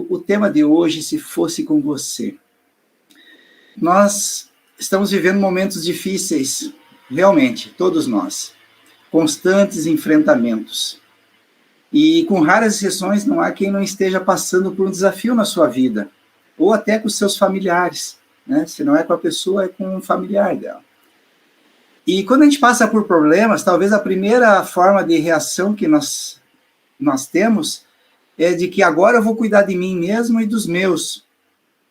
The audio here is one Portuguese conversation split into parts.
O tema de hoje, se fosse com você. Nós estamos vivendo momentos difíceis, realmente, todos nós. Constantes enfrentamentos. E com raras exceções, não há quem não esteja passando por um desafio na sua vida, ou até com os seus familiares, né? Se não é com a pessoa, é com um familiar dela. E quando a gente passa por problemas, talvez a primeira forma de reação que nós temos é de que agora eu vou cuidar de mim mesmo e dos meus,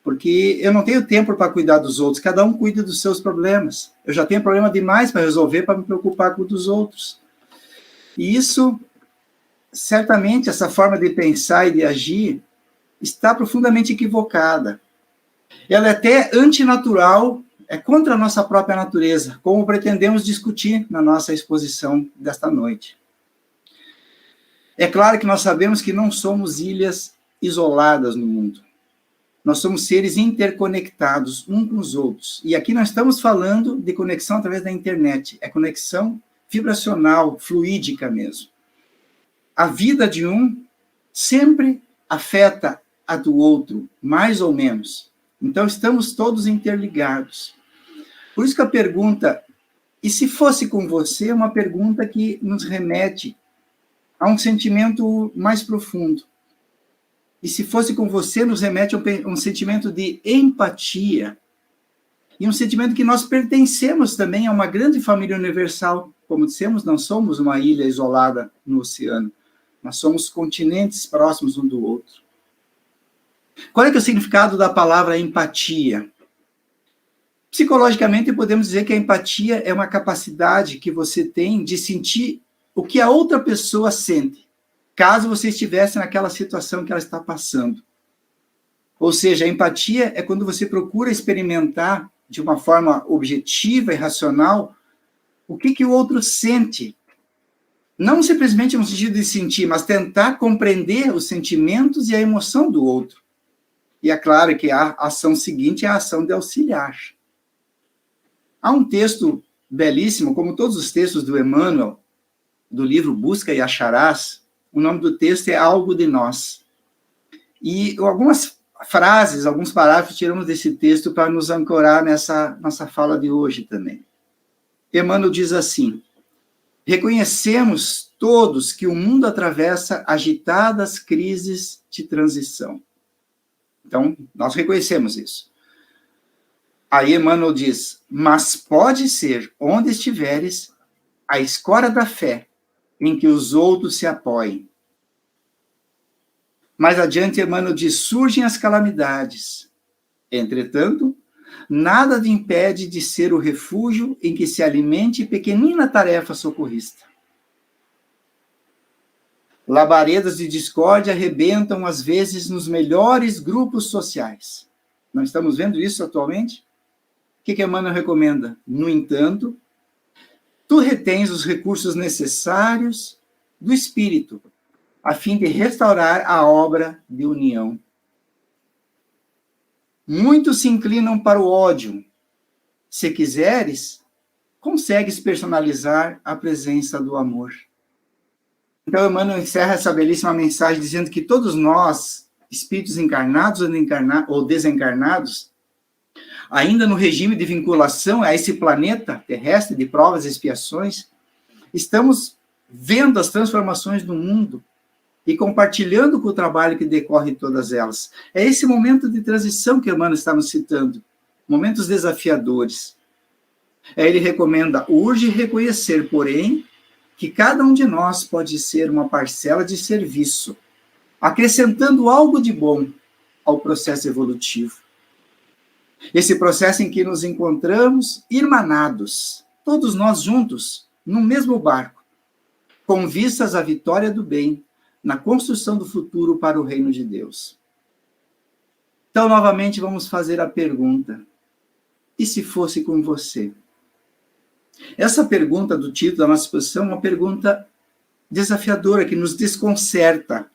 porque eu não tenho tempo para cuidar dos outros, cada um cuida dos seus problemas. Eu já tenho problema demais para resolver, para me preocupar com o dos outros. E isso, certamente, essa forma de pensar e de agir está profundamente equivocada. Ela é até antinatural, é contra a nossa própria natureza, como pretendemos discutir na nossa exposição desta noite. É claro que nós sabemos que não somos ilhas isoladas no mundo. Nós somos seres interconectados uns com os outros. E aqui nós estamos falando de conexão através da internet. É conexão vibracional, fluídica mesmo. A vida de um sempre afeta a do outro, mais ou menos. Então, estamos todos interligados. Por isso que a pergunta, e se fosse com você, é uma pergunta que nos remete a um sentimento mais profundo. E se fosse com você, nos remete a um sentimento de empatia. E um sentimento que nós pertencemos também a uma grande família universal. Como dissemos, não somos uma ilha isolada no oceano. Nós somos continentes próximos um do outro. Qual é que é o significado da palavra empatia? Psicologicamente, podemos dizer que a empatia é uma capacidade que você tem de sentir o que a outra pessoa sente, caso você estivesse naquela situação que ela está passando. Ou seja, a empatia é quando você procura experimentar de uma forma objetiva e racional o que o outro sente. Não simplesmente no sentido de sentir, mas tentar compreender os sentimentos e a emoção do outro. E é claro que a ação seguinte é a ação de auxiliar. Há um texto belíssimo, como todos os textos do Emmanuel, do livro Busca e Acharás. O nome do texto é Algo de Nós. E algumas frases, alguns parágrafos tiramos desse texto para nos ancorar nessa nossa fala de hoje também. Emmanuel diz assim: reconhecemos todos que o mundo atravessa agitadas crises de transição. Então, nós reconhecemos isso. Aí Emmanuel diz: mas pode ser, onde estiveres, a escora da fé, em que os outros se apoiem. Mais adiante, Emmanuel diz: surgem as calamidades. Entretanto, nada te impede de ser o refúgio em que se alimente pequenina tarefa socorrista. Labaredas de discórdia arrebentam, às vezes, nos melhores grupos sociais. Não estamos vendo isso atualmente? O que Emmanuel recomenda? No entanto, tu retens os recursos necessários do espírito, a fim de restaurar a obra de união. Muitos se inclinam para o ódio. Se quiseres, consegues personalizar a presença do amor. Então, Emmanuel encerra essa belíssima mensagem dizendo que todos nós, espíritos encarnados ou desencarnados, ainda no regime de vinculação a esse planeta terrestre de provas e expiações, estamos vendo as transformações do mundo e compartilhando com o trabalho que decorre em todas elas. É esse momento de transição que Emmanuel está nos citando, momentos desafiadores. Ele recomenda: urge reconhecer, porém, que cada um de nós pode ser uma parcela de serviço, acrescentando algo de bom ao processo evolutivo. Esse processo em que nos encontramos irmanados, todos nós juntos, no mesmo barco, com vistas à vitória do bem, na construção do futuro para o reino de Deus. Então, novamente, vamos fazer a pergunta: e se fosse com você? Essa pergunta do título da nossa exposição é uma pergunta desafiadora, que nos desconcerta,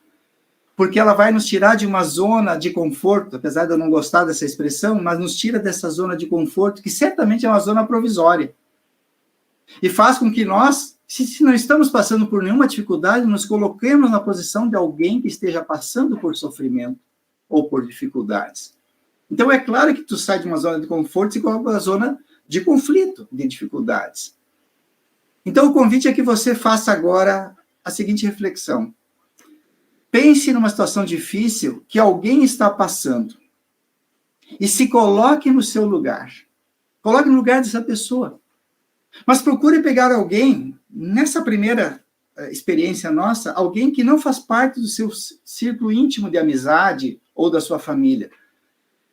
porque ela vai nos tirar de uma zona de conforto, apesar de eu não gostar dessa expressão, mas nos tira dessa zona de conforto, que certamente é uma zona provisória, e faz com que nós Se não estamos passando por nenhuma dificuldade, nos coloquemos na posição de alguém que esteja passando por sofrimento ou por dificuldades. Então, é claro que tu sai de uma zona de conforto e se coloca uma zona de conflito, de dificuldades. Então, o convite é que você faça agora a seguinte reflexão. Pense numa situação difícil que alguém está passando e se coloque no seu lugar. Coloque no lugar dessa pessoa. Mas procure pegar alguém, nessa primeira experiência nossa, alguém que não faz parte do seu círculo íntimo de amizade ou da sua família.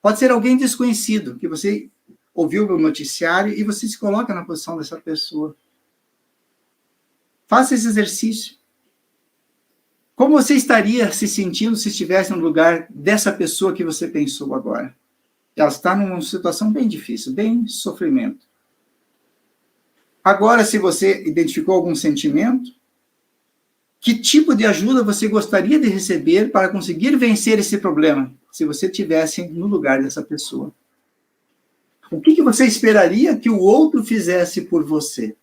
Pode ser alguém desconhecido, que você ouviu no noticiário e você se coloca na posição dessa pessoa. Faça esse exercício. Como você estaria se sentindo se estivesse no lugar dessa pessoa que você pensou agora? Ela está numa situação bem difícil, bem sofrimento. Agora, se você identificou algum sentimento, que tipo de ajuda você gostaria de receber para conseguir vencer esse problema, se você estivesse no lugar dessa pessoa? O que você esperaria que o outro fizesse por você?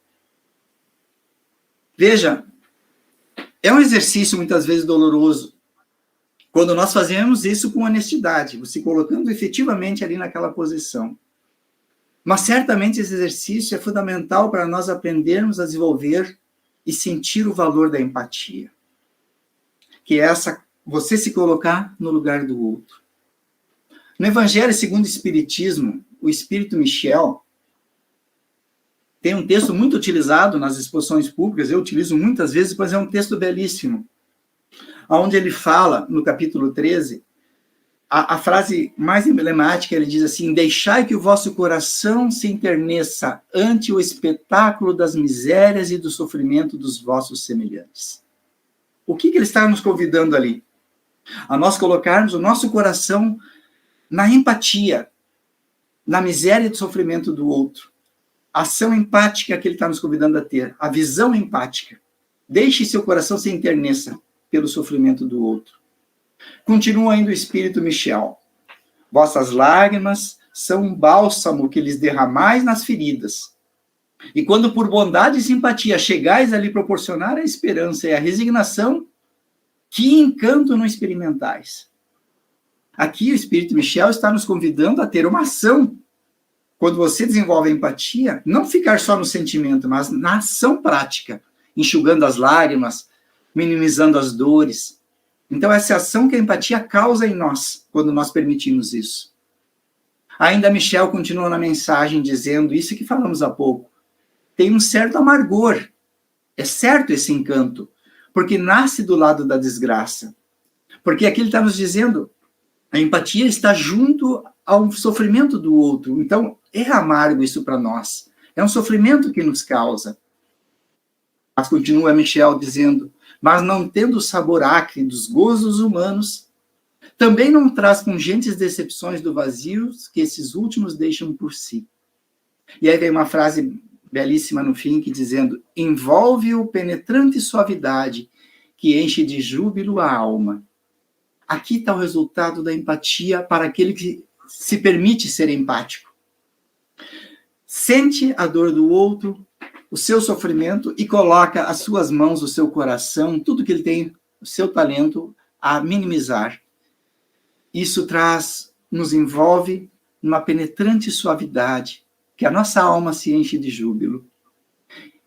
Veja, é um exercício muitas vezes doloroso, quando nós fazemos isso com honestidade, você colocando efetivamente ali naquela posição. Mas certamente esse exercício é fundamental para nós aprendermos a desenvolver e sentir o valor da empatia. Que é você se colocar no lugar do outro. No Evangelho segundo o Espiritismo, o Espírito Michel tem um texto muito utilizado nas exposições públicas, eu utilizo muitas vezes, pois é um texto belíssimo, onde ele fala, no capítulo 13, a frase mais emblemática, ele diz assim: deixai que o vosso coração se enterneça ante o espetáculo das misérias e do sofrimento dos vossos semelhantes. O que ele está nos convidando ali? A nós colocarmos o nosso coração na empatia, na miséria e do sofrimento do outro. A ação empática que ele está nos convidando a ter, a visão empática. Deixe seu coração se enterneça pelo sofrimento do outro. Continua ainda o Espírito Michel. Vossas lágrimas são um bálsamo que lhes derramais nas feridas. E quando por bondade e simpatia chegais a lhe proporcionar a esperança e a resignação, que encanto não experimentais. Aqui o Espírito Michel está nos convidando a ter uma ação. Quando você desenvolve a empatia, não ficar só no sentimento, mas na ação prática, enxugando as lágrimas, minimizando as dores. Então, essa ação que a empatia causa em nós, quando nós permitimos isso. Ainda Michel continua na mensagem dizendo isso que falamos há pouco. Tem um certo amargor. É certo esse encanto, porque nasce do lado da desgraça. Porque aqui ele está nos dizendo, a empatia está junto ao sofrimento do outro. Então, é amargo isso para nós. É um sofrimento que nos causa. Mas continua Michel dizendo, mas não tendo o sabor acre dos gozos humanos, também não traz pungentes decepções do vazio que esses últimos deixam por si. E aí vem uma frase belíssima no fim, que dizendo, envolve-o penetrante suavidade que enche de júbilo a alma. Aqui está o resultado da empatia para aquele que se permite ser empático. Sente a dor do outro, o seu sofrimento e coloca as suas mãos, o seu coração, tudo que ele tem, o seu talento, a minimizar. Isso nos envolve numa penetrante suavidade, que a nossa alma se enche de júbilo.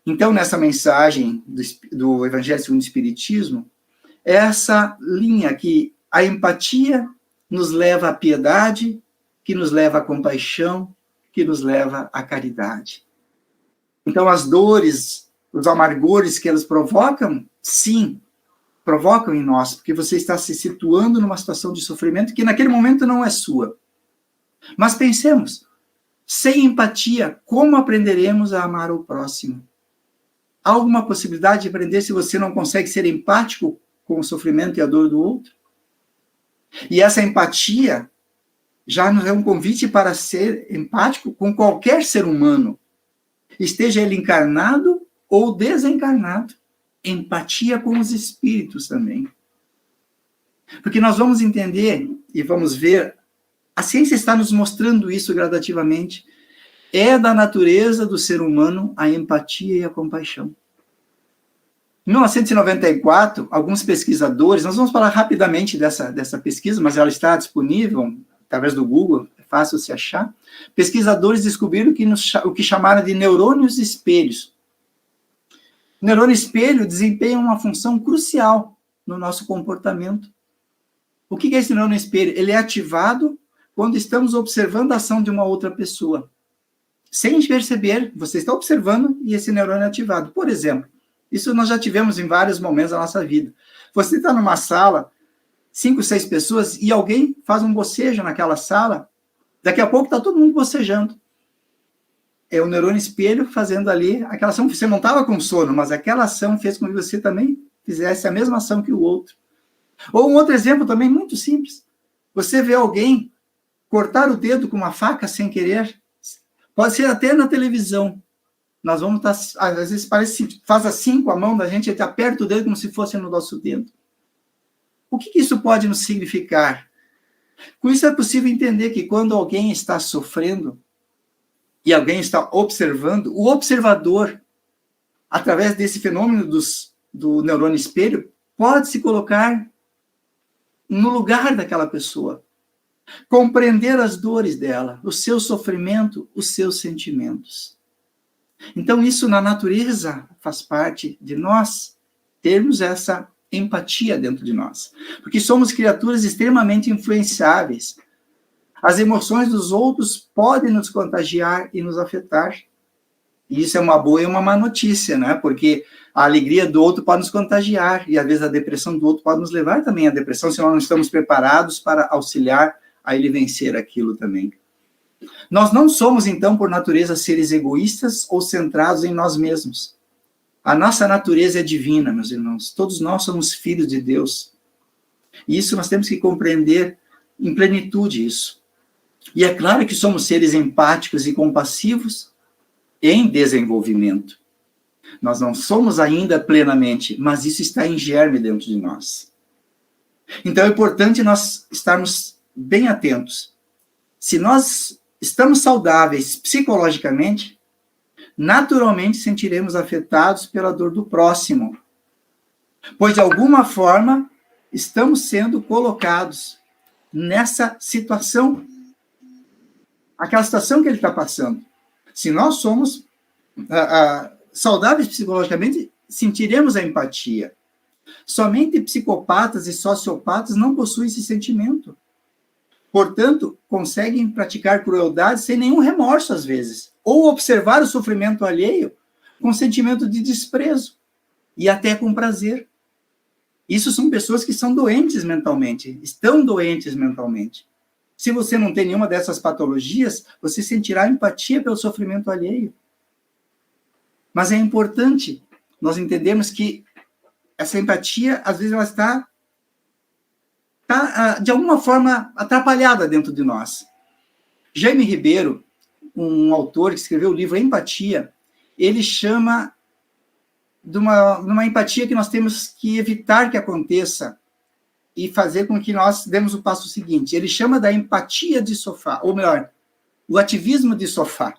Então, nessa mensagem do Evangelho segundo o Espiritismo, é essa linha que a empatia nos leva à piedade, que nos leva à compaixão, que nos leva à caridade. Então, as dores, os amargores que elas provocam, sim, provocam em nós, porque você está se situando numa situação de sofrimento que naquele momento não é sua. Mas pensemos, sem empatia, como aprenderemos a amar o próximo? Há alguma possibilidade de aprender se você não consegue ser empático com o sofrimento e a dor do outro? E essa empatia já nos é um convite para ser empático com qualquer ser humano, esteja ele encarnado ou desencarnado. Empatia com os espíritos também. Porque nós vamos entender e vamos ver, a ciência está nos mostrando isso gradativamente, é da natureza do ser humano a empatia e a compaixão. Em 1994, alguns pesquisadores, nós vamos falar rapidamente dessa pesquisa, mas ela está disponível através do Google, é fácil se achar. Pesquisadores descobriram o que chamaram de neurônios espelhos. O neurônio espelho desempenha uma função crucial no nosso comportamento. O que é esse neurônio espelho? Ele é ativado quando estamos observando a ação de uma outra pessoa. Sem perceber, você está observando e esse neurônio é ativado. Por exemplo, isso nós já tivemos em vários momentos da nossa vida. Você está numa sala, 5, 6 pessoas, e alguém faz um bocejo naquela sala, daqui a pouco está todo mundo bocejando. É o neurônio espelho fazendo ali aquela ação. Você não estava com sono, mas aquela ação fez com que você também fizesse a mesma ação que o outro. Ou um outro exemplo também muito simples. Você vê alguém cortar o dedo com uma faca sem querer, pode ser até na televisão. Nós vamos estar, às vezes parece, faz assim com a mão da gente, a gente aperta o dedo como se fosse no nosso dedo. O que isso pode nos significar? Com isso é possível entender que quando alguém está sofrendo e alguém está observando, o observador, através desse fenômeno do neurônio espelho, pode se colocar no lugar daquela pessoa, compreender as dores dela, o seu sofrimento, os seus sentimentos. Então, isso na natureza faz parte de nós termos essa empatia dentro de nós, porque somos criaturas extremamente influenciáveis. As emoções dos outros podem nos contagiar e nos afetar. E isso é uma boa e uma má notícia, né? Porque a alegria do outro pode nos contagiar e, às vezes, a depressão do outro pode nos levar também à depressão, se nós não estamos preparados para auxiliar a ele vencer aquilo também. Nós não somos, então, por natureza, seres egoístas ou centrados em nós mesmos. A nossa natureza é divina, meus irmãos. Todos nós somos filhos de Deus. E isso nós temos que compreender em plenitude isso. E é claro que somos seres empáticos e compassivos em desenvolvimento. Nós não somos ainda plenamente, mas isso está em germe dentro de nós. Então é importante nós estarmos bem atentos. Se nós estamos saudáveis psicologicamente, naturalmente sentiremos afetados pela dor do próximo, pois de alguma forma estamos sendo colocados nessa situação, aquela situação que ele está passando. Se nós somos saudáveis psicologicamente, sentiremos a empatia. Somente psicopatas e sociopatas não possuem esse sentimento. Portanto, conseguem praticar crueldade sem nenhum remorso, às vezes, ou observar o sofrimento alheio com sentimento de desprezo e até com prazer. Isso são pessoas que são doentes mentalmente, estão doentes mentalmente. Se você não tem nenhuma dessas patologias, você sentirá empatia pelo sofrimento alheio. Mas é importante nós entendermos que essa empatia, às vezes, ela está de alguma forma atrapalhada dentro de nós. Jaime Ribeiro, um autor que escreveu o livro Empatia, ele chama de uma empatia que nós temos que evitar que aconteça e fazer com que nós demos o passo seguinte. Ele chama da empatia de sofá, ou melhor, o ativismo de sofá.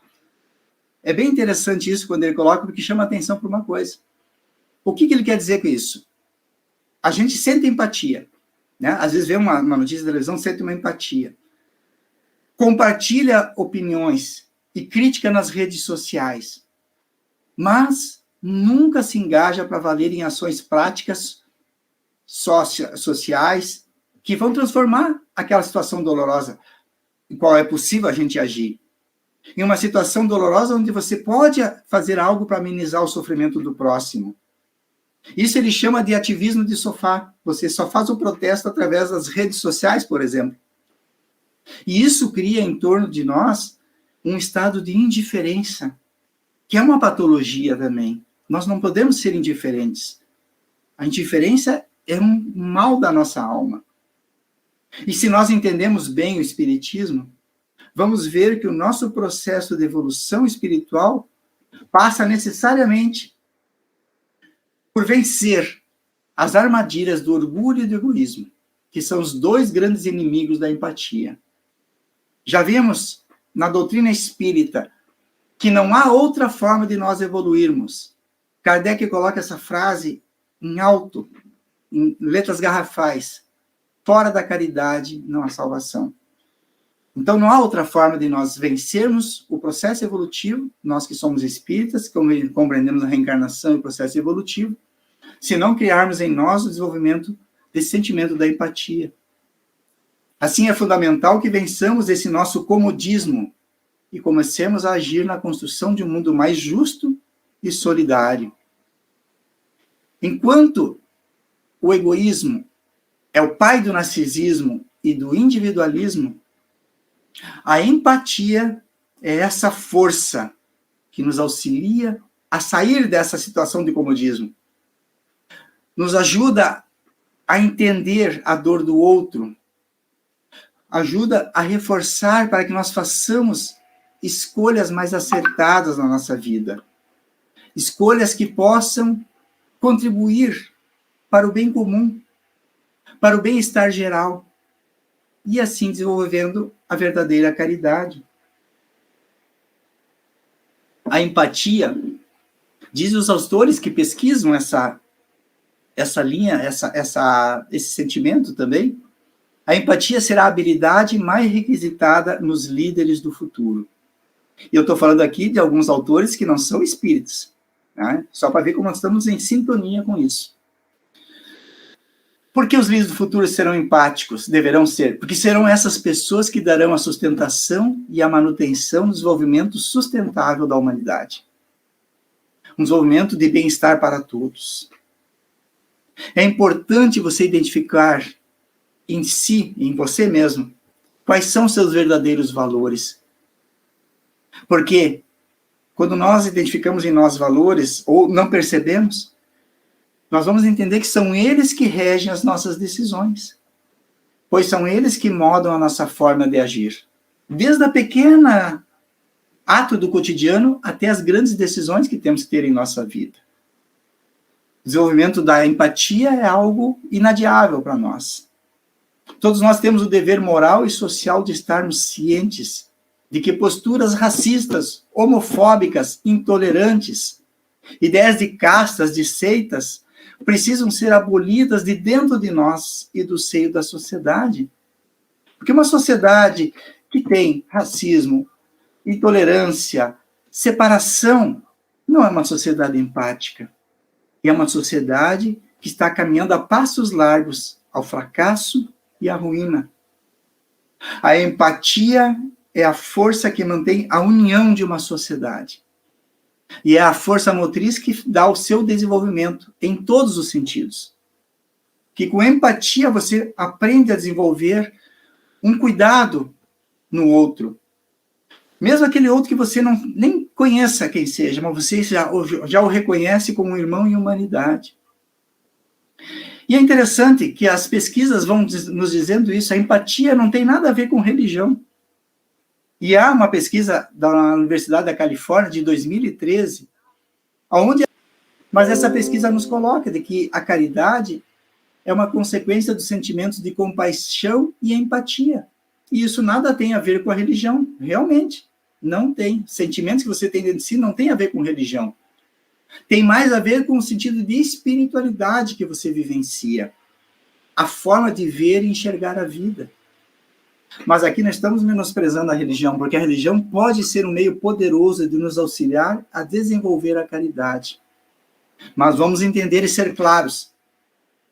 É bem interessante isso quando ele coloca, porque chama atenção para uma coisa. O que ele quer dizer com isso? A gente sente empatia, né? Às vezes vê uma notícia da televisão, sente uma empatia. Compartilha opiniões e crítica nas redes sociais, mas nunca se engaja para valer em ações práticas sociais que vão transformar aquela situação dolorosa em qual é possível a gente agir. Em uma situação dolorosa onde você pode fazer algo para amenizar o sofrimento do próximo. Isso ele chama de ativismo de sofá. Você só faz o protesto através das redes sociais, por exemplo. E isso cria em torno de nós um estado de indiferença, que é uma patologia também. Nós não podemos ser indiferentes. A indiferença é um mal da nossa alma. E se nós entendemos bem o Espiritismo, vamos ver que o nosso processo de evolução espiritual passa necessariamente por vencer as armadilhas do orgulho e do egoísmo, que são os dois grandes inimigos da empatia. Já vimos na doutrina espírita que não há outra forma de nós evoluirmos. Kardec coloca essa frase em alto, em letras garrafais: fora da caridade não há salvação. Então, não há outra forma de nós vencermos o processo evolutivo, nós que somos espíritas, que compreendemos a reencarnação e o processo evolutivo, se não criarmos em nós o desenvolvimento desse sentimento da empatia. Assim, é fundamental que vençamos esse nosso comodismo e comecemos a agir na construção de um mundo mais justo e solidário. Enquanto o egoísmo é o pai do narcisismo e do individualismo, a empatia é essa força que nos auxilia a sair dessa situação de comodismo. Nos ajuda a entender a dor do outro, ajuda a reforçar para que nós façamos escolhas mais acertadas na nossa vida. Escolhas que possam contribuir para o bem comum, para o bem-estar geral, e assim desenvolvendo a verdadeira caridade. A empatia, dizem os autores que pesquisam essa linha, esse sentimento também, a empatia será a habilidade mais requisitada nos líderes do futuro. E eu estou falando aqui de alguns autores que não são espíritas, né? Só para ver como nós estamos em sintonia com isso. Por que os líderes do futuro serão empáticos? Deverão ser. Porque serão essas pessoas que darão a sustentação e a manutenção do desenvolvimento sustentável da humanidade. Um desenvolvimento de bem-estar para todos. É importante você identificar em si, em você mesmo, quais são seus verdadeiros valores. Porque quando nós identificamos em nós valores, ou não percebemos, nós vamos entender que são eles que regem as nossas decisões, pois são eles que modam a nossa forma de agir. Desde a pequena ato do cotidiano até as grandes decisões que temos que ter em nossa vida. O desenvolvimento da empatia é algo inadiável para nós. Todos nós temos o dever moral e social de estarmos cientes de que posturas racistas, homofóbicas, intolerantes, ideias de castas, de seitas, precisam ser abolidas de dentro de nós e do seio da sociedade. Porque uma sociedade que tem racismo, intolerância, separação, não é uma sociedade empática. É uma sociedade que está caminhando a passos largos ao fracasso e à ruína. A empatia é a força que mantém a união de uma sociedade. E é a força motriz que dá o seu desenvolvimento em todos os sentidos. Que com empatia você aprende a desenvolver um cuidado no outro. Mesmo aquele outro que você nem conheça quem seja, mas você já o reconhece como um irmão em humanidade. E é interessante que as pesquisas vão nos dizendo isso, a empatia não tem nada a ver com religião. E há uma pesquisa da Universidade da Califórnia, de 2013, mas essa pesquisa nos coloca de que a caridade é uma consequência dos sentimentos de compaixão e empatia. E isso nada tem a ver com a religião, realmente. Não tem. Sentimentos que você tem dentro de si não tem a ver com religião. Tem mais a ver com o sentido de espiritualidade que você vivencia. A forma de ver e enxergar a vida. Mas aqui nós estamos menosprezando a religião, porque a religião pode ser um meio poderoso de nos auxiliar a desenvolver a caridade. Mas vamos entender e ser claros.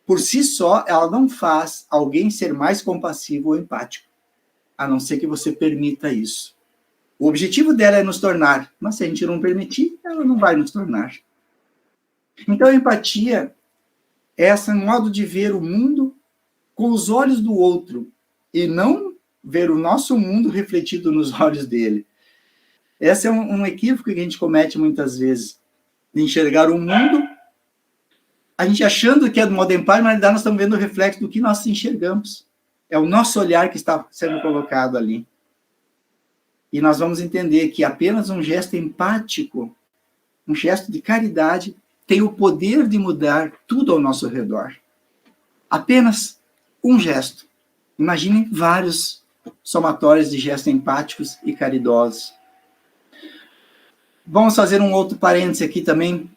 Por si só, ela não faz alguém ser mais compassivo ou empático, a não ser que você permita isso. O objetivo dela é nos tornar, mas se a gente não permitir, ela não vai nos tornar. Então, a empatia é esse modo de ver o mundo com os olhos do outro, e não ver o nosso mundo refletido nos olhos dele. Esse é um equívoco que a gente comete muitas vezes, de enxergar o mundo, a gente achando que é do modo empático, mas na realidade nós estamos vendo o reflexo do que nós enxergamos. É o nosso olhar que está sendo colocado ali. E nós vamos entender que apenas um gesto empático, um gesto de caridade, tem o poder de mudar tudo ao nosso redor. Apenas um gesto. Imaginem vários somatórios de gestos empáticos e caridosos. Vamos fazer um outro parêntese aqui também,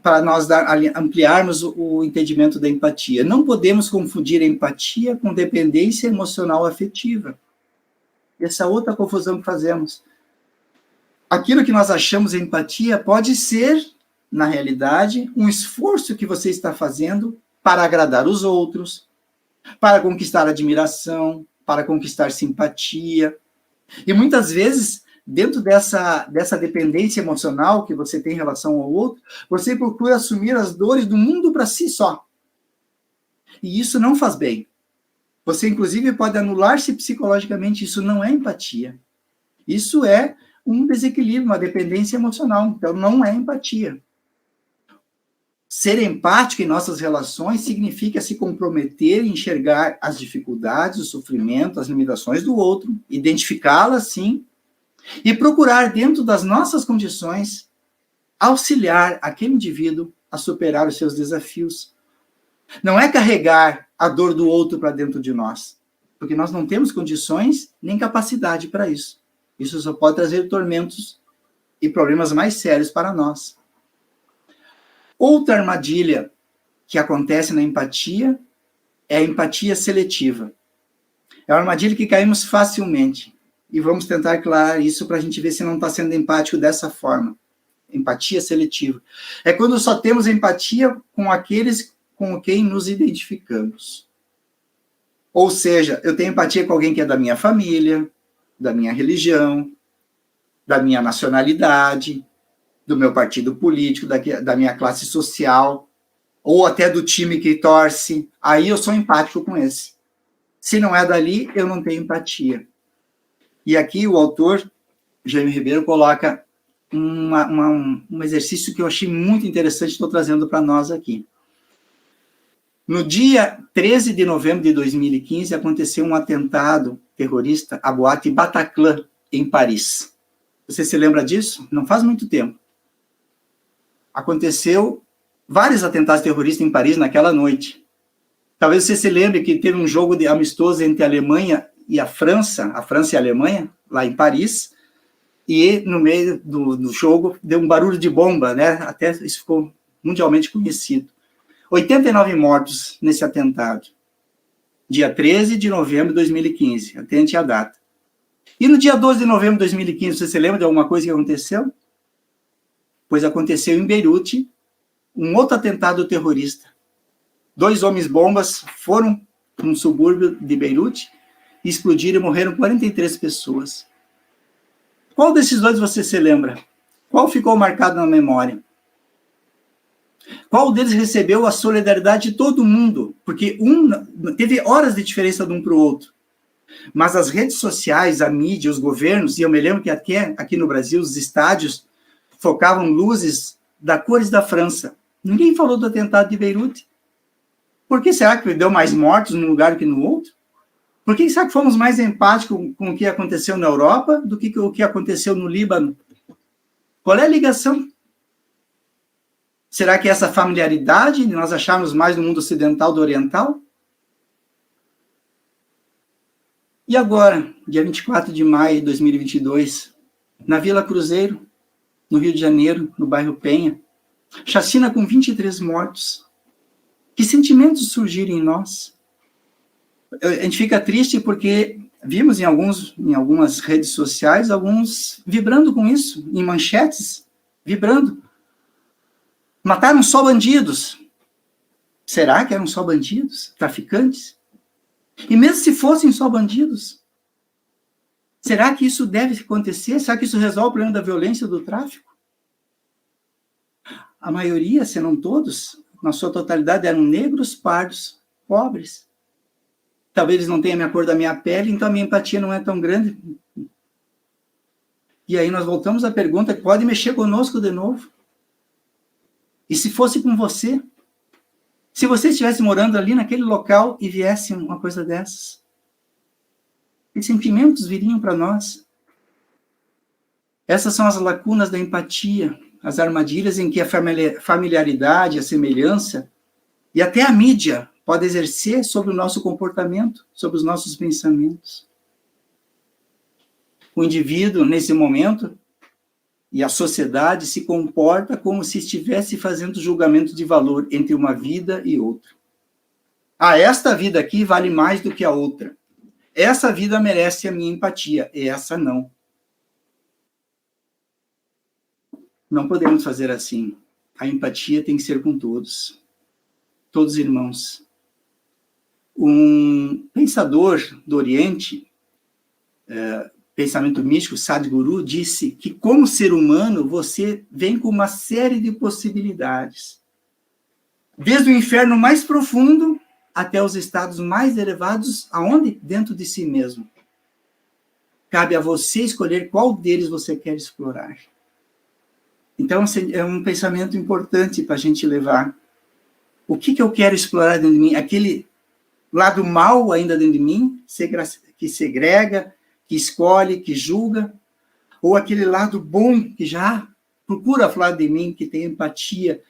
para nós ampliarmos o entendimento da empatia. Não podemos confundir empatia com dependência emocional afetiva. Essa outra confusão que fazemos. Aquilo que nós achamos empatia pode ser, na realidade, um esforço que você está fazendo para agradar os outros, para conquistar admiração, para conquistar simpatia. E muitas vezes, dentro dessa dependência emocional que você tem em relação ao outro, você procura assumir as dores do mundo para si só. E isso não faz bem. Você, inclusive, pode anular-se psicologicamente. Isso não é empatia. Isso é um desequilíbrio, uma dependência emocional. Então, não é empatia. Ser empático em nossas relações significa se comprometer em enxergar as dificuldades, o sofrimento, as limitações do outro, identificá-las, sim, e procurar, dentro das nossas condições, auxiliar aquele indivíduo a superar os seus desafios. Não é carregar a dor do outro para dentro de nós, porque nós não temos condições nem capacidade para isso. Isso só pode trazer tormentos e problemas mais sérios para nós. Outra armadilha que acontece na empatia é a empatia seletiva. É uma armadilha que caímos facilmente. E vamos tentar aclarar isso para a gente ver se não está sendo empático dessa forma. Empatia seletiva. É quando só temos empatia com aqueles com quem nos identificamos. Ou seja, eu tenho empatia com alguém que é da minha família, da minha religião, da minha nacionalidade, do meu partido político, da minha classe social, ou até do time que torce. Aí eu sou empático com esse. Se não é dali, eu não tenho empatia. E aqui o autor, Jaime Ribeiro, coloca um exercício que eu achei muito interessante, estou trazendo para nós aqui. No dia 13 de novembro de 2015, aconteceu um atentado terrorista à boate Bataclan, em Paris. Você se lembra disso? Não faz muito tempo. Aconteceu vários atentados terroristas em Paris naquela noite. Talvez você se lembre que teve um jogo de amistoso entre a Alemanha e a França e a Alemanha, lá em Paris, e no meio do jogo deu um barulho de bomba, né? Até isso ficou mundialmente conhecido. 89 mortos nesse atentado. Dia 13 de novembro de 2015, atente a data. E no dia 12 de novembro de 2015, você se lembra de alguma coisa que aconteceu? Pois aconteceu em Beirute um outro atentado terrorista. 2 homens-bombas foram para um subúrbio de Beirute e explodiram e morreram 43 pessoas. Qual desses dois você se lembra? Qual ficou marcado na memória? Qual deles recebeu a solidariedade de todo mundo? Porque teve horas de diferença de um para o outro. Mas as redes sociais, a mídia, os governos, e eu me lembro que até aqui no Brasil, os estádios focavam luzes da cores da França. Ninguém falou do atentado de Beirute. Por que será que deu mais mortos num lugar que no outro? Por que será que fomos mais empáticos com o que aconteceu na Europa do que o que aconteceu no Líbano? Qual é a ligação? Será que essa familiaridade de nós acharmos mais no mundo ocidental do oriental? E agora, dia 24 de maio de 2022, na Vila Cruzeiro, no Rio de Janeiro, no bairro Penha, chacina com 23 mortos. Que sentimentos surgiram em nós? A gente fica triste porque vimos em algumas redes sociais, alguns vibrando com isso, em manchetes, vibrando. Mataram só bandidos. Será que eram só bandidos? Traficantes? E mesmo se fossem só bandidos, será que isso deve acontecer? Será que isso resolve o problema da violência do tráfico? A maioria, se não todos, na sua totalidade, eram negros, pardos, pobres. Talvez eles não tenham a cor da minha pele, então a minha empatia não é tão grande. E aí nós voltamos à pergunta que pode mexer conosco de novo. E se fosse com você? Se você estivesse morando ali naquele local e viesse uma coisa dessas? Que sentimentos viriam para nós? Essas são as lacunas da empatia, as armadilhas em que a familiaridade, a semelhança e até a mídia pode exercer sobre o nosso comportamento, sobre os nossos pensamentos. O indivíduo, nesse momento, E a sociedade se comporta como se estivesse fazendo julgamento de valor entre uma vida e outra. Ah, esta vida aqui vale mais do que a outra. Essa vida merece a minha empatia, e essa não. Não podemos fazer assim. A empatia tem que ser com todos. Todos irmãos. Um pensador do Oriente, pensamento místico, Sadhguru, disse que, como ser humano, você vem com uma série de possibilidades. Desde o inferno mais profundo até os estados mais elevados, aonde? Dentro de si mesmo. Cabe a você escolher qual deles você quer explorar. Então, é um pensamento importante para a gente levar. O que eu quero explorar dentro de mim? Aquele lado mal ainda dentro de mim, que segrega, que escolhe, que julga, ou aquele lado bom que já procura falar de mim, que tem empatia,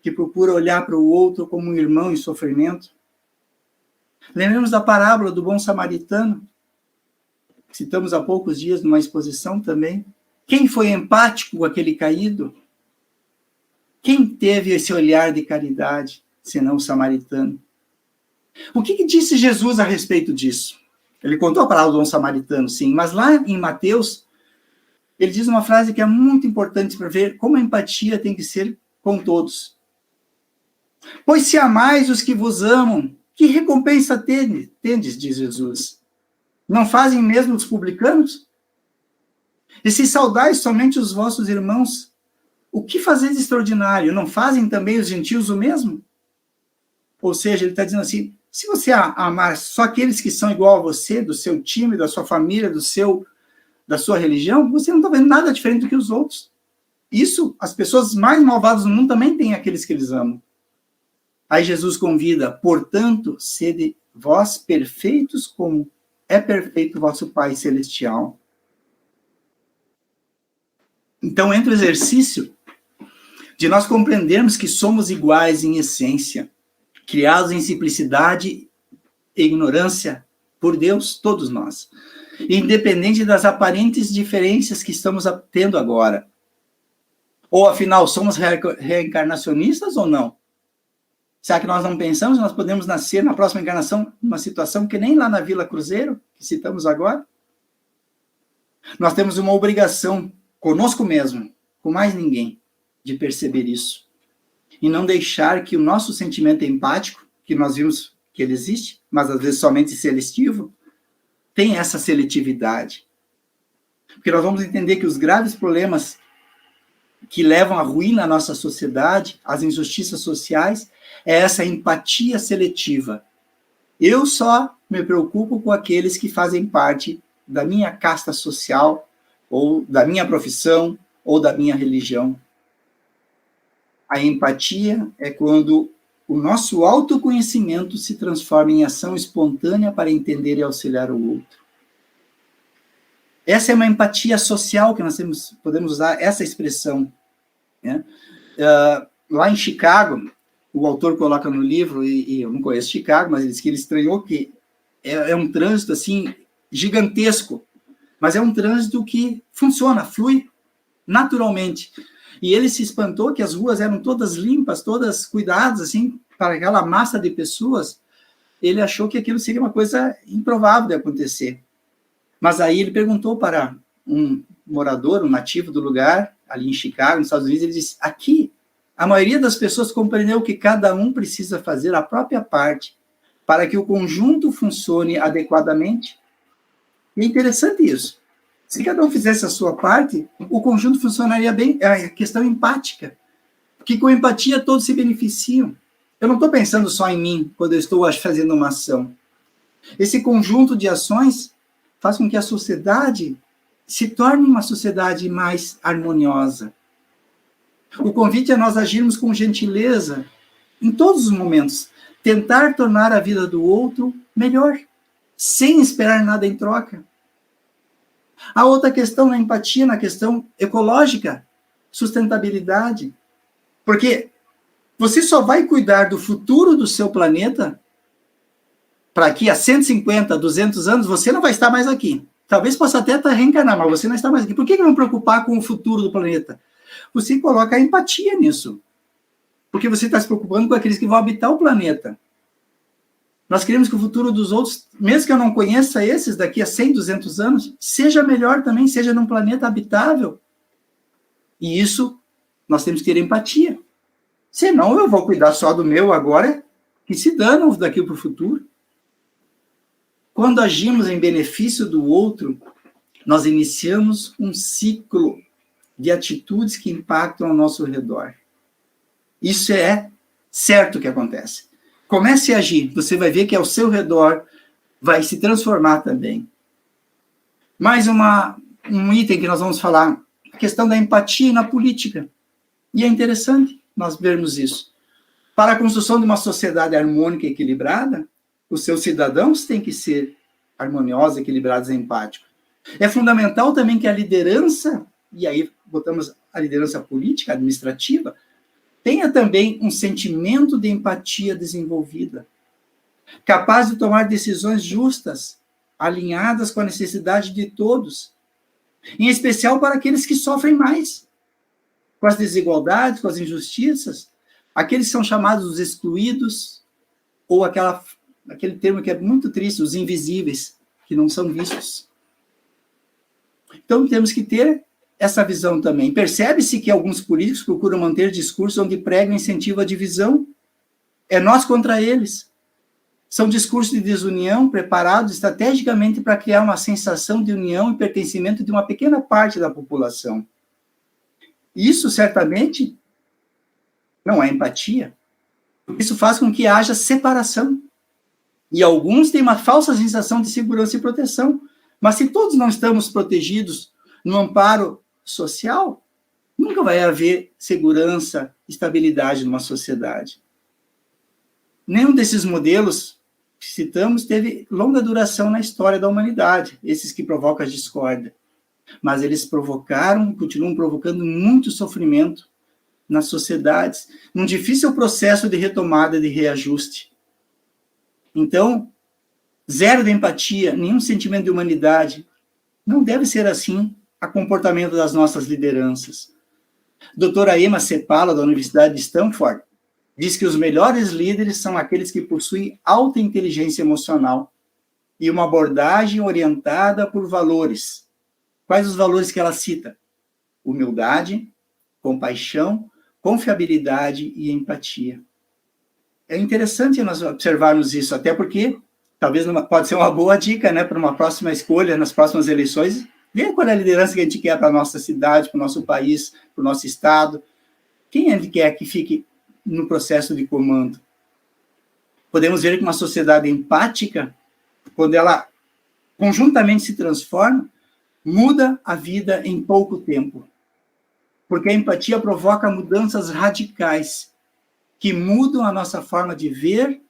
que procura olhar para o outro como um irmão em sofrimento. Lembremos da parábola do bom samaritano, que citamos há poucos dias numa exposição também. Quem foi empático com aquele caído? Quem teve esse olhar de caridade, senão o samaritano? O que disse Jesus a respeito disso? Ele contou a parábola do bom samaritano, sim, mas lá em Mateus, ele diz uma frase que é muito importante para ver como a empatia tem que ser com todos. Pois se amais os que vos amam, que recompensa tendes, diz Jesus. Não fazem mesmo os publicanos? E se saudais somente os vossos irmãos, o que fazeis de extraordinário? Não fazem também os gentios o mesmo? Ou seja, ele está dizendo assim, se você amar só aqueles que são igual a você, do seu time, da sua família, da sua religião, você não está vendo nada diferente do que os outros. Isso, as pessoas mais malvadas do mundo também têm aqueles que eles amam. Aí Jesus convida, portanto, sede vós perfeitos como é perfeito o vosso Pai Celestial. Então, entra o exercício de nós compreendermos que somos iguais em essência, criados em simplicidade e ignorância por Deus, todos nós, independente das aparentes diferenças que estamos tendo agora. Ou, afinal, somos reencarnacionistas ou não? Será que nós não pensamos que nós podemos nascer na próxima encarnação numa situação que nem lá na Vila Cruzeiro, que citamos agora? Nós temos uma obrigação conosco mesmo, com mais ninguém, de perceber isso. E não deixar que o nosso sentimento empático, que nós vimos que ele existe, mas às vezes somente seletivo, tenha essa seletividade. Porque nós vamos entender que os graves problemas que levam à ruína a nossa sociedade, as injustiças sociais, é essa empatia seletiva. Eu só me preocupo com aqueles que fazem parte da minha casta social, ou da minha profissão, ou da minha religião. A empatia é quando o nosso autoconhecimento se transforma em ação espontânea para entender e auxiliar o outro. Essa é uma empatia social que nós podemos usar essa expressão. Né? Lá em Chicago, o autor coloca no livro, e eu não conheço Chicago, mas ele diz que ele estranhou que é um trânsito assim gigantesco, mas é um trânsito que funciona, flui naturalmente. E ele se espantou que as ruas eram todas limpas, todas cuidadas, assim, para aquela massa de pessoas. Ele achou que aquilo seria uma coisa improvável de acontecer. Mas aí ele perguntou para um morador, um nativo do lugar, ali em Chicago, nos Estados Unidos, ele disse, aqui, a maioria das pessoas compreendeu que cada um precisa fazer a própria parte para que o conjunto funcione adequadamente. E é interessante isso. Se cada um fizesse a sua parte, o conjunto funcionaria bem. É a questão empática. Porque com empatia todos se beneficiam. Eu não estou pensando só em mim quando eu estou fazendo uma ação. Esse conjunto de ações faz com que a sociedade se torne uma sociedade mais harmoniosa. O convite é nós agirmos com gentileza em todos os momentos. Tentar tornar a vida do outro melhor, sem esperar nada em troca. A outra questão na empatia, na questão ecológica, sustentabilidade. Porque você só vai cuidar do futuro do seu planeta para aqui a 150, 200 anos, você não vai estar mais aqui. Talvez possa até reencarnar, mas você não está mais aqui. Por que não preocupar com o futuro do planeta? Você coloca a empatia nisso. Porque você está se preocupando com aqueles que vão habitar o planeta. Nós queremos que o futuro dos outros, mesmo que eu não conheça esses daqui a 100, 200 anos, seja melhor também, seja num planeta habitável. E isso, nós temos que ter empatia. Senão eu vou cuidar só do meu agora, que se danam daqui para o futuro. Quando agimos em benefício do outro, nós iniciamos um ciclo de atitudes que impactam ao nosso redor. Isso é certo que acontece. Comece a agir, você vai ver que ao seu redor vai se transformar também. Mais um item que nós vamos falar, a questão da empatia na política. E é interessante nós vermos isso. Para a construção de uma sociedade harmônica e equilibrada, os seus cidadãos têm que ser harmoniosos, equilibrados e empáticos. É fundamental também que a liderança, e aí botamos a liderança política, administrativa, tenha também um sentimento de empatia desenvolvida, capaz de tomar decisões justas, alinhadas com a necessidade de todos, em especial para aqueles que sofrem mais, com as desigualdades, com as injustiças, aqueles que são chamados os excluídos, ou aquele termo que é muito triste, os invisíveis, que não são vistos. Então, temos que ter essa visão também. Percebe-se que alguns políticos procuram manter discursos onde pregam e incentivam a divisão. É nós contra eles. São discursos de desunião preparados estrategicamente para criar uma sensação de união e pertencimento de uma pequena parte da população. Isso, certamente, não é empatia. Isso faz com que haja separação. E alguns têm uma falsa sensação de segurança e proteção. Mas se todos não estamos protegidos no amparo social, nunca vai haver segurança, estabilidade numa sociedade. Nenhum desses modelos que citamos teve longa duração na história da humanidade, esses que provocam a discórdia. Mas eles provocaram, continuam provocando muito sofrimento nas sociedades, num difícil processo de retomada, de reajuste. Então, zero de empatia, nenhum sentimento de humanidade. Não deve ser assim a comportamento das nossas lideranças. Doutora Emma Cepala, da Universidade de Stanford, diz que os melhores líderes são aqueles que possuem alta inteligência emocional e uma abordagem orientada por valores. Quais os valores que ela cita? Humildade, compaixão, confiabilidade e empatia. É interessante nós observarmos isso, até porque talvez pode ser uma boa dica, né, para uma próxima escolha, nas próximas eleições, ver qual é a liderança que a gente quer para a nossa cidade, para o nosso país, para o nosso estado. Quem a gente quer que fique no processo de comando? Podemos ver que uma sociedade empática, quando ela conjuntamente se transforma, muda a vida em pouco tempo. Porque a empatia provoca mudanças radicais, que mudam a nossa forma de ver,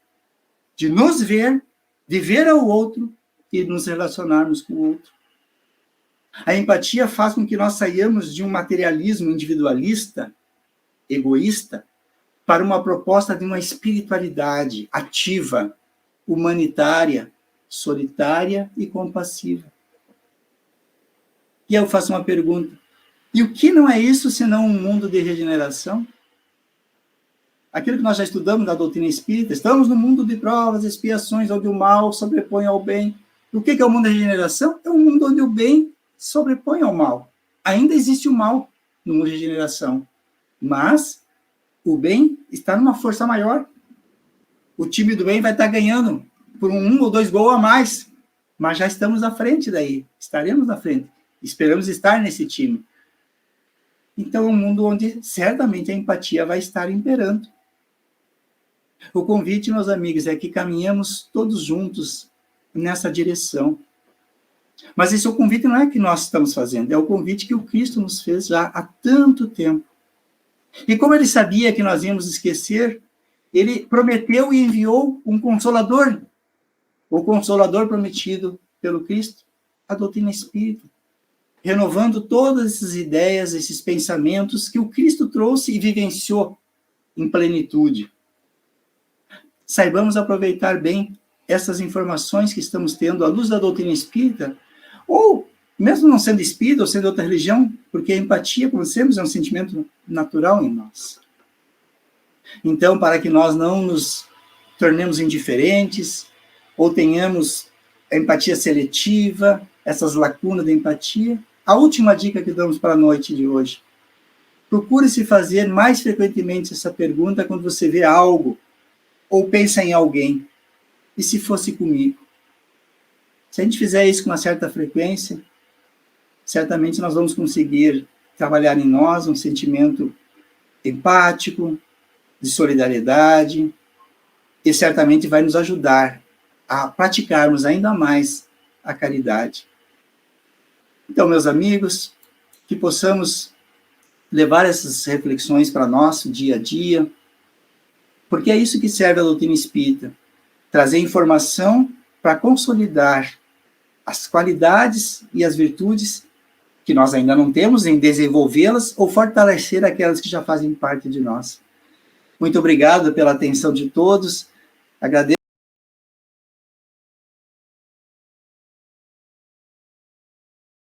de nos ver, de ver ao outro e nos relacionarmos com o outro. A empatia faz com que nós saiamos de um materialismo individualista, egoísta, para uma proposta de uma espiritualidade ativa, humanitária, solitária e compassiva. E eu faço uma pergunta: e o que não é isso senão um mundo de regeneração? Aquilo que nós já estudamos na doutrina espírita, estamos no mundo de provas e expiações, onde o mal sobrepõe ao bem. O que é o mundo da regeneração? É um mundo onde o bem sobrepõe ao mal. Ainda existe o mal no mundo de regeneração, mas o bem está numa força maior. O time do bem vai estar ganhando por 1 ou 2 gols a mais, mas já estamos à frente daí, estaremos à frente, esperamos estar nesse time. Então é um mundo onde certamente a empatia vai estar imperando. O convite, meus amigos, é que caminhemos todos juntos nessa direção. Mas esse convite não é que nós estamos fazendo, é o convite que o Cristo nos fez já há tanto tempo. E como ele sabia que nós íamos esquecer, ele prometeu e enviou um Consolador, o Consolador prometido pelo Cristo, a doutrina espírita, renovando todas essas ideias, esses pensamentos que o Cristo trouxe e vivenciou em plenitude. Saibamos aproveitar bem essas informações que estamos tendo à luz da doutrina espírita, Ou, mesmo não sendo espírita ou sendo outra religião, porque a empatia, como dissemos, é um sentimento natural em nós. Então, para que nós não nos tornemos indiferentes, ou tenhamos a empatia seletiva, essas lacunas da empatia, a última dica que damos para a noite de hoje: procure se fazer mais frequentemente essa pergunta quando você vê algo, ou pensa em alguém. E se fosse comigo? Se a gente fizer isso com uma certa frequência, certamente nós vamos conseguir trabalhar em nós um sentimento empático, de solidariedade, e certamente vai nos ajudar a praticarmos ainda mais a caridade. Então, meus amigos, que possamos levar essas reflexões para nosso dia a dia, porque é isso que serve a doutrina espírita, trazer informação para consolidar as qualidades e as virtudes que nós ainda não temos, em desenvolvê-las ou fortalecer aquelas que já fazem parte de nós. Muito obrigado pela atenção de todos. Agradeço